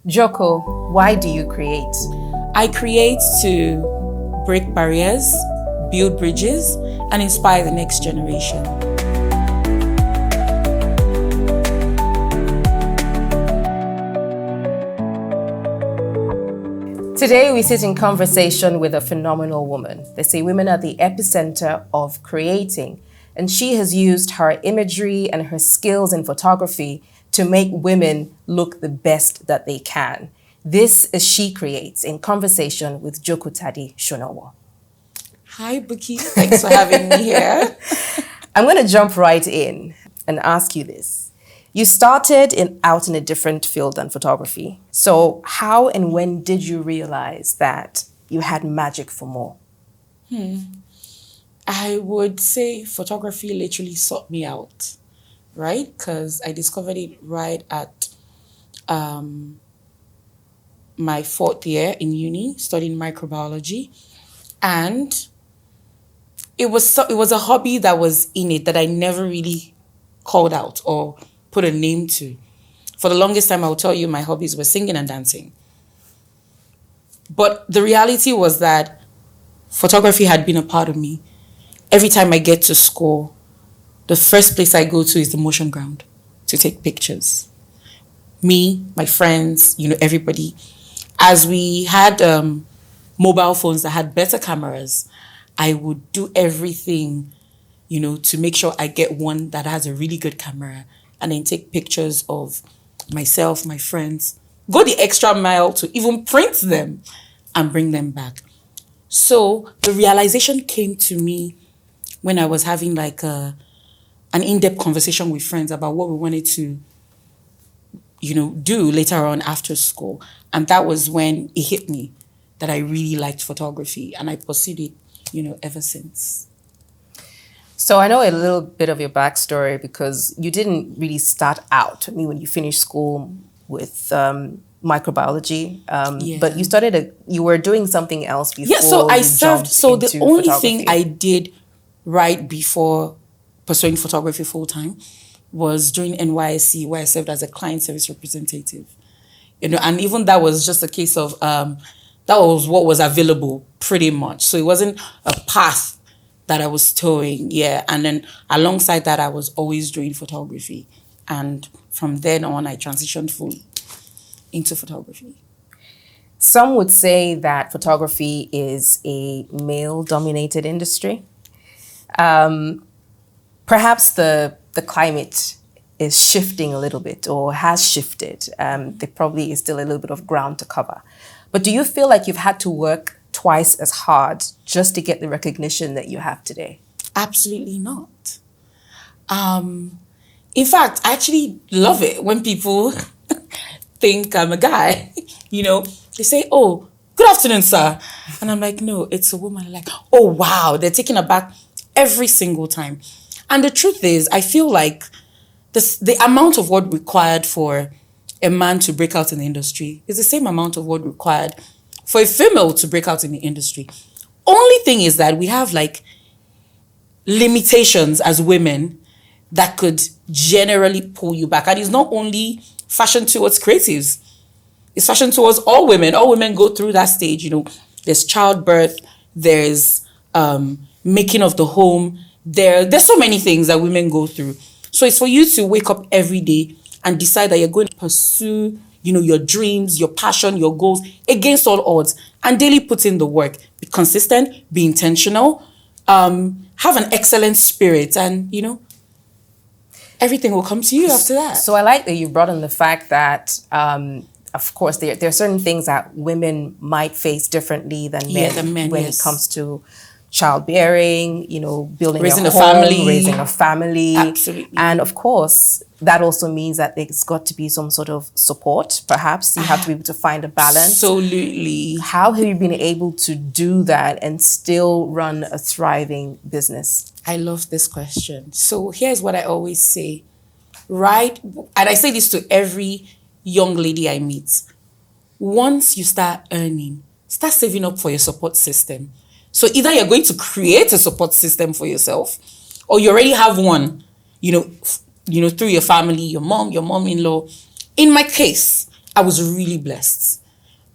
Joko, why do you create? I create to break barriers, build bridges, and inspire the next generation. Today, we sit in conversation with a phenomenal woman. They say women are the epicenter of creating, and she has used her imagery and her skills in photography to make women look the best that they can. This is She Creates in conversation with Jokotade Shonowo. Hi, Buki. Thanks for having me here. I'm going to jump right in and ask you this. You started out in a different field than photography. So how and when did you realize that you had magic for more? I would say photography literally sought me out, right? Because I discovered it right at my fourth year in uni, studying microbiology. And it was a hobby that was in it that I never really called out or put a name to. For the longest time, I will tell you my hobbies were singing and dancing. But the reality was that photography had been a part of me. Every time I get to school, the first place I go to is the motion ground to take pictures. Me, my friends, everybody. As we had mobile phones that had better cameras, I would do everything, to make sure I get one that has a really good camera and then take pictures of myself, my friends, go the extra mile to even print them and bring them back. So the realization came to me when I was having like an in-depth conversation with friends about what we wanted to, do later on after school. And that was when it hit me that I really liked photography, and I pursued it, ever since. So I know a little bit of your backstory because you didn't really start out. I mean, when you finished school with microbiology, but you were doing something else before. Yeah, so I served. So the only photography. thing I did right before pursuing photography full time was during NYSC, where I served as a client service representative. And even that was just a case of that was what was available pretty much. So it wasn't a path that I was towing, yeah. And then alongside that, I was always doing photography. And from then on, I transitioned fully into photography. Some would say that photography is a male-dominated industry. Perhaps the climate is shifting a little bit or has shifted. There probably is still a little bit of ground to cover. But do you feel like you've had to work twice as hard just to get the recognition that you have today? Absolutely not. In fact, I actually love it when people think I'm a guy. They say, "Oh, good afternoon, sir." And I'm like, "No, it's a woman." Like, "Oh, wow." They're taken aback every single time. And the truth is, I feel like the amount of work required for a man to break out in the industry is the same amount of work required for a female to break out in the industry. Only thing is that we have like limitations as women that could generally pull you back. And it's not only fashion towards creatives. It's fashion towards all women. All women go through that stage. There's childbirth, there's making of the home. There's so many things that women go through. So it's for you to wake up every day and decide that you're going to pursue your dreams, your passion, your goals against all odds, and daily put in the work. Be consistent, be intentional, have an excellent spirit, and everything will come to you after that. So I like that you brought in the fact that, of course, there are certain things that women might face differently than men, when it comes to childbearing, building raising a home, raising a family. Absolutely. And of course, that also means that there's got to be some sort of support. Perhaps you have to be able to find a balance. Absolutely. How have you been able to do that and still run a thriving business? I love this question. So here's what I always say, right? And I say this to every young lady I meet. Once you start earning, start saving up for your support system. So either you're going to create a support system for yourself, or you already have one, through your family, your mom, your mom-in-law. In my case, I was really blessed.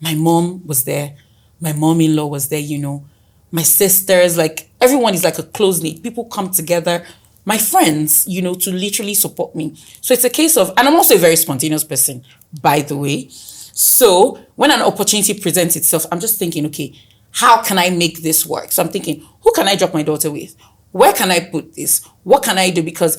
My mom was there. My mom-in-law was there, My sisters, like everyone is like a close-knit. People come together. My friends, to literally support me. So it's a case of, and I'm also a very spontaneous person, by the way. So when an opportunity presents itself, I'm just thinking, okay, how can I make this work? So I'm thinking, who can I drop my daughter with? Where can I put this? What can I do? Because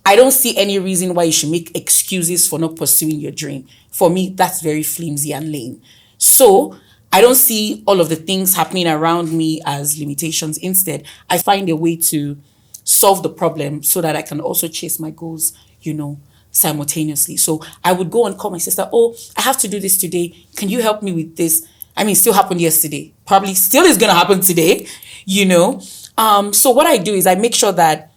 I don't see any reason why you should make excuses for not pursuing your dream. For me, that's very flimsy and lame. So I don't see all of the things happening around me as limitations. Instead, I find a way to solve the problem so that I can also chase my goals, simultaneously. So I would go and call my sister, oh, I have to do this today. Can you help me with this? I mean, it still happened yesterday. Probably still is going to happen today, So what I do is I make sure that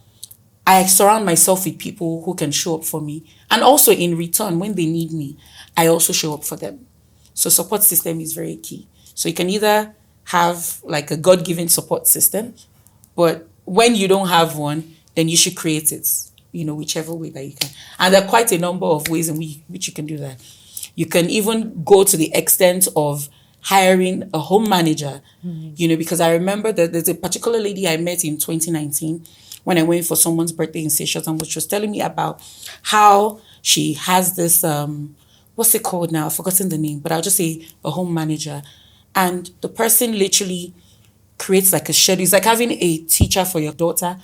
I surround myself with people who can show up for me. And also in return, when they need me, I also show up for them. So support system is very key. So you can either have like a God-given support system, but when you don't have one, then you should create it, whichever way that you can. And there are quite a number of ways in which you can do that. You can even go to the extent of hiring a home manager, because I remember that there's a particular lady I met in 2019 when I went for someone's birthday in Seychelles, and she was telling me about how she has this, what's it called now? I've forgotten the name, but I'll just say a home manager. And the person literally creates like a schedule. It's like having a teacher for your daughter,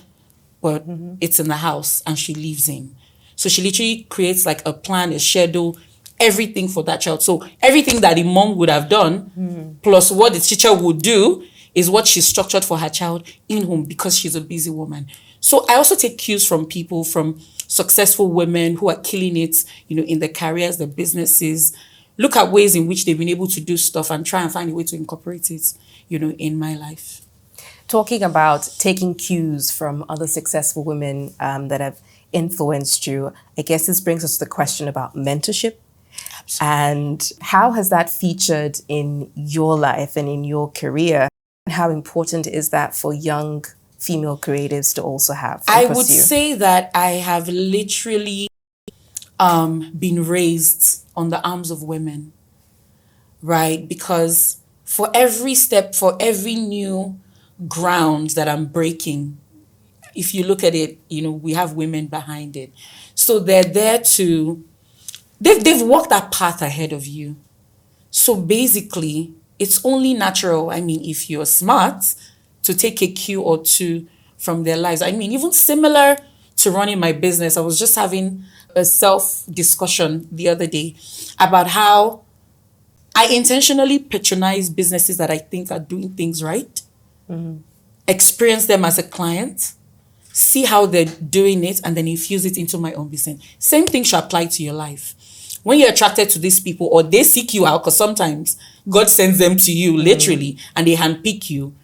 but it's in the house and she lives in. So she literally creates like a plan, a schedule, everything for that child. So everything that the mom would have done, plus what the teacher would do, is what she's structured for her child in home because she's a busy woman. So I also take cues from people, from successful women who are killing it, in their careers, their businesses. Look at ways in which they've been able to do stuff and try and find a way to incorporate it, in my life. Talking about taking cues from other successful women that have influenced you, I guess this brings us to the question about mentorship. Absolutely. And how has that featured in your life and in your career? And how important is that for young female creatives to also have? I would say that I have literally been raised on the arms of women, right? Because for every step, for every new ground that I'm breaking, if you look at it, we have women behind it. So they're there they've walked that path ahead of you. So basically, it's only natural, if you're smart, to take a cue or two from their lives. Even similar to running my business, I was just having a self-discussion the other day about how I intentionally patronize businesses that I think are doing things right, experience them as a client, see how they're doing it, and then infuse it into my own business. Same thing should apply to your life. When you're attracted to these people or they seek you out, because sometimes God sends them to you literally and they handpick you,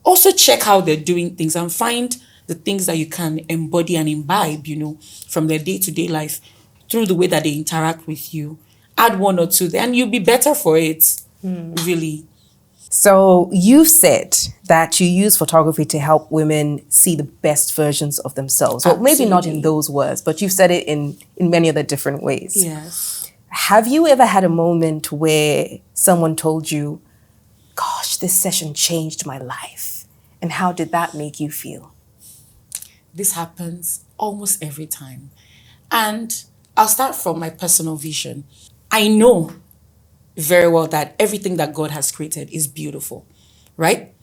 also check how they're doing things and find the things that you can embody and imbibe, from their day-to-day life through the way that they interact with you. Add one or two there and you'll be better for it, really. So you said that you use photography to help women see the best versions of themselves. Well, maybe not in those words, but you've said it in many other different ways. Yes. Have you ever had a moment where someone told you, gosh, this session changed my life? And how did that make you feel? This happens almost every time. And I'll start from my personal vision. I know very well that everything that God has created is beautiful, right?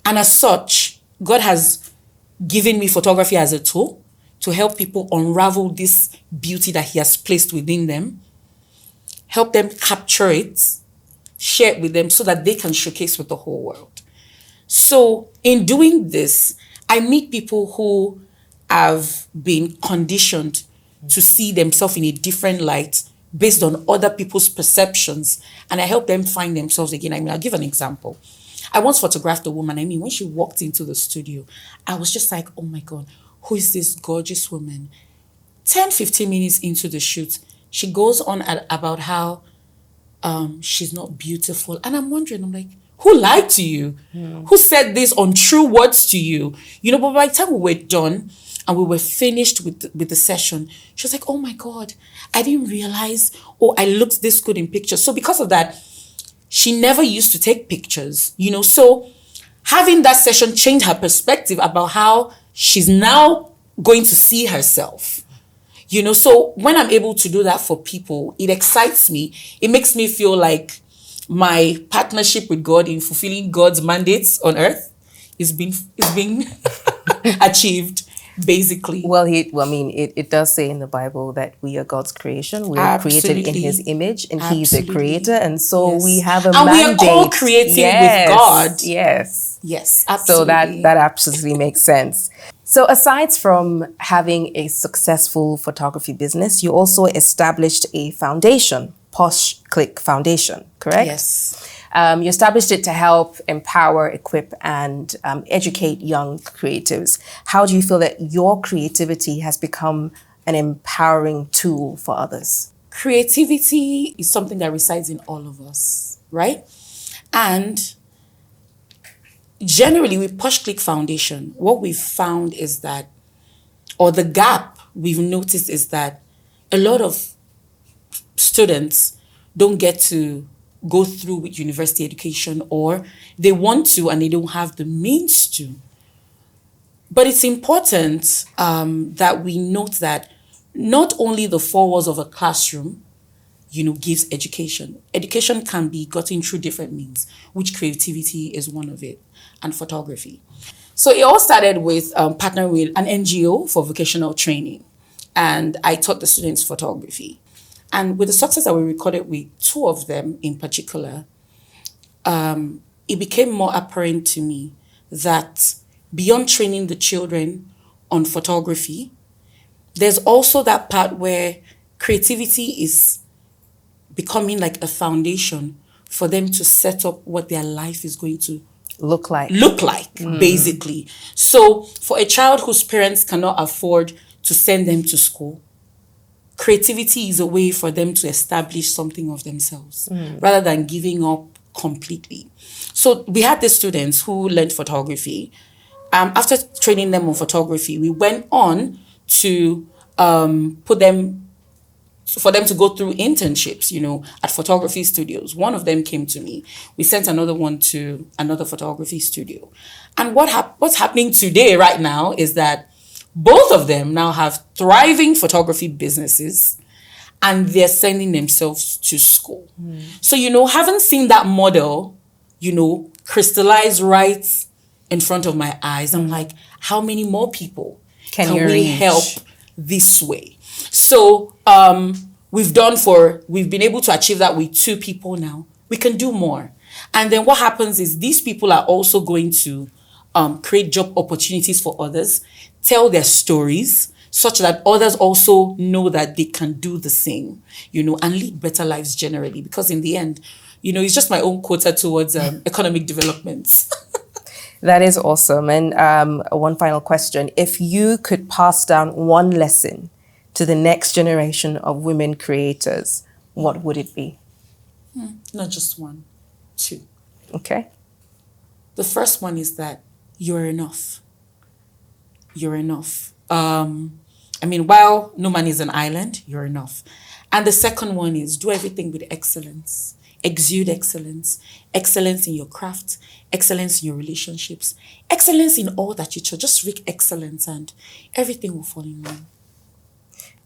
And as such, God has given me photography as a tool to help people unravel this beauty that He has placed within them, help them capture it, share it with them so that they can showcase with the whole world. So in doing this, I meet people who have been conditioned to see themselves in a different light based on other people's perceptions, and I help them find themselves again. I'll give an example. I once photographed a woman. When she walked into the studio, I was just like, oh my God, who is this gorgeous woman? 10, 15 minutes into the shoot, she goes on about how she's not beautiful. And I'm wondering, I'm like, who lied to you? Who said these untrue words to you? But by the time we were done, and we were finished with the session, she was like, oh my God, I didn't realize, I looked this good in pictures. So because of that, she never used to take pictures, so having that session changed her perspective about how she's now going to see herself. So when I'm able to do that for people, it excites me. It makes me feel like my partnership with God in fulfilling God's mandates on earth is being achieved, basically. Well, it does say in the Bible that we are God's creation. We are created in His image, and He's a creator, and so we have a mandate. And we are co-creating with God. Yes, absolutely. So that absolutely makes sense. So aside from having a successful photography business, you also established a foundation, Poshclick Foundation, correct? Yes. You established it to help empower, equip, and educate young creatives. How do you feel that your creativity has become an empowering tool for others? Creativity is something that resides in all of us, right? And generally with Poshclick Foundation, what we've found is that, or the gap we've noticed is that a lot of students don't get to go through with university education, or they want to and they don't have the means to. But it's important that we note that not only the four walls of a classroom, gives education. Education can be gotten through different means, which creativity is one of it, and photography. So it all started with partnering with an NGO for vocational training, and I taught the students photography. And with the success that we recorded with two of them in particular, it became more apparent to me that beyond training the children on photography, there's also that part where creativity is becoming like a foundation for them to set up what their life is going to look like, basically. So for a child whose parents cannot afford to send them to school, creativity is a way for them to establish something of themselves rather than giving up completely. So we had these students who learned photography. After training them on photography, we went on to for them to go through internships, at photography studios. One of them came to me. We sent another one to another photography studio. And what's happening today, right now, is that both of them now have thriving photography businesses, and they're sending themselves to school. So, having seen that model, crystallize right in front of my eyes, I'm like, how many more people can we help this way? So we've been able to achieve that with 2 people now. We can do more. And then what happens is these people are also going to create job opportunities for others, tell their stories such that others also know that they can do the same, and lead better lives generally. Because in the end, it's just my own quota towards economic development. That is awesome. And one final question. If you could pass down one lesson to the next generation of women creators, what would it be? Not just one, 2. Okay. The first one is that you're enough. You're enough. While no man is an island, you're enough. And the second one is do everything with excellence. Exude excellence. Excellence in your craft. Excellence in your relationships. Excellence in all that you do. Just reach excellence and everything will fall in line.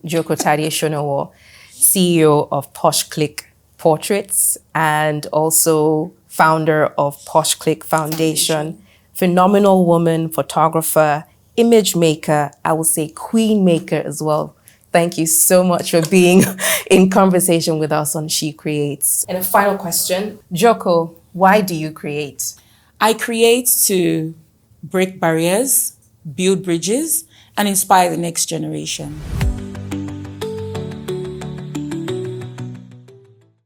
Jokotade Shonowo, CEO of Poshclick Portraits and also founder of Poshclick Foundation. Phenomenal woman, photographer, image maker, I will say queen maker as well. Thank you so much for being in conversation with us on She Creates. And a final question, Joko, why do you create? I create to break barriers, build bridges, and inspire the next generation.